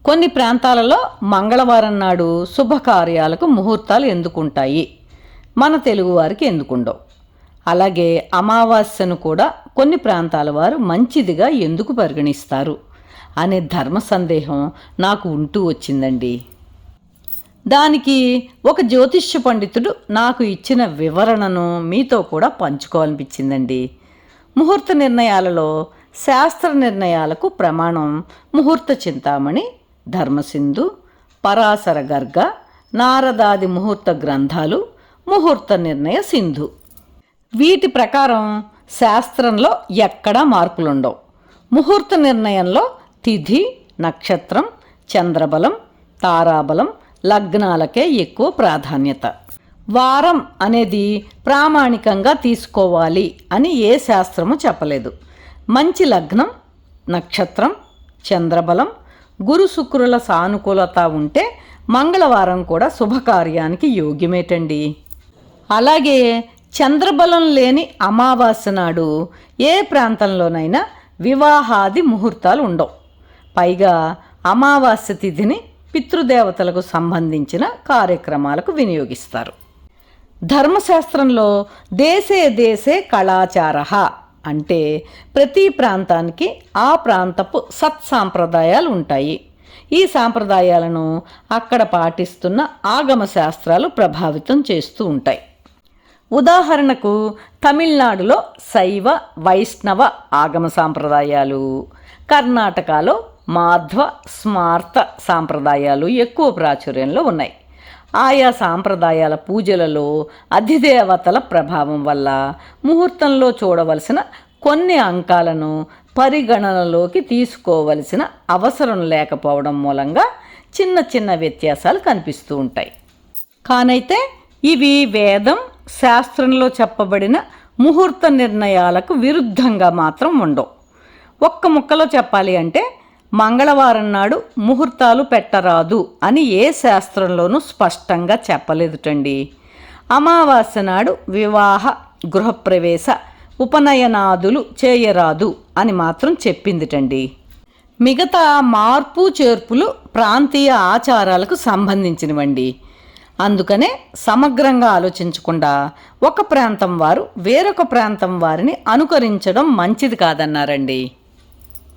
కొన్ని ప్రాంతాలలో మంగళవారం నాడు శుభకార్యాలకు ముహూర్తాలు ఎందుకుంటాయి, మన తెలుగువారికి ఎందుకుండవు? అలాగే అమావాస్యను కూడా కొన్ని ప్రాంతాల వారు మంచిదిగా ఎందుకు పరిగణిస్తారు అనే ధర్మ సందేహం నాకు ఉంటూ వచ్చిందండి. దానికి ఒక జ్యోతిష్య పండితుడు నాకు ఇచ్చిన వివరణను మీతో కూడా పంచుకోవాలనిపించిందండి. ముహూర్త నిర్ణయాలలో శాస్త్ర నిర్ణయాలకు ప్రమాణం ముహూర్త చింతామణి, ధర్మసింధు, పరాశర గర్గ, నారదాది ముహూర్త గ్రంథాలు, ముహూర్త నిర్ణయ సింధు. వీటి ప్రకారం శాస్త్రంలో ఎక్కడా మార్పులుండవు. ముహూర్త నిర్ణయంలో తిథి, నక్షత్రం, చంద్రబలం, తారాబలం, లగ్నాలకే ఎక్కువ ప్రాధాన్యత. వారం అనేది ప్రామాణికంగా తీసుకోవాలి అని ఏ శాస్త్రము చెప్పలేదు. మంచి లగ్నం, నక్షత్రం, చంద్రబలం, గురు శుక్రుల సానుకూలత ఉంటే మంగళవారం కూడా శుభకార్యానికి యోగ్యమేటండి. అలాగే చంద్రబలం లేని అమావాస్య నాడు ఏ ప్రాంతంలోనైనా వివాహాది ముహూర్తాలు ఉండవు. పైగా అమావాస్య తిథిని పితృదేవతలకు సంబంధించిన కార్యక్రమాలకు వినియోగిస్తారు. ధర్మశాస్త్రంలో దేశే దేశే కళాచార అంటే ప్రతి ప్రాంతానికి ఆ ప్రాంతపు సత్సాంప్రదాయాలు ఉంటాయి. ఈ సాంప్రదాయాలను అక్కడ పాటిస్తున్న ఆగమ శాస్త్రాలు ప్రభావితం చేస్తూ ఉంటాయి. ఉదాహరణకు తమిళనాడులో శైవ వైష్ణవ ఆగమ సాంప్రదాయాలు, కర్ణాటకలో మాధ్వ స్మార్త సాంప్రదాయాలు ఎక్కువ ప్రాచుర్యంలో ఉన్నాయి. ఆయా సాంప్రదాయాల పూజలలో అధిదేవతల ప్రభావం వల్ల ముహూర్తంలో చూడవలసిన కొన్ని అంకాలను పరిగణనలోకి తీసుకోవలసిన అవసరం లేకపోవడం మూలంగా చిన్న చిన్న వ్యత్యాసాలు కనిపిస్తూ ఉంటాయి. కానైతే ఇవి వేదం, శాస్త్రంలో చెప్పబడిన ముహూర్త నిర్ణయాలకు విరుద్ధంగా మాత్రం ఉండవు. ఒక్క ముక్కలో చెప్పాలి అంటే మంగళవారం నాడు ముహూర్తాలు పెట్టరాదు అని ఏ శాస్త్రంలోనూ స్పష్టంగా చెప్పలేదుటండి. అమావాస్య నాడు వివాహ, గృహప్రవేశ, ఉపనయనాదులు చేయరాదు అని మాత్రం చెప్పిందిటండి. మిగతా మార్పు చేర్పులు ప్రాంతీయ ఆచారాలకు సంబంధించినవండి. అందుకనే సమగ్రంగా ఆలోచించకుండా ఒక ప్రాంతం వారు వేరొక ప్రాంతం వారిని అనుకరించడం మంచిది కాదన్నారండి.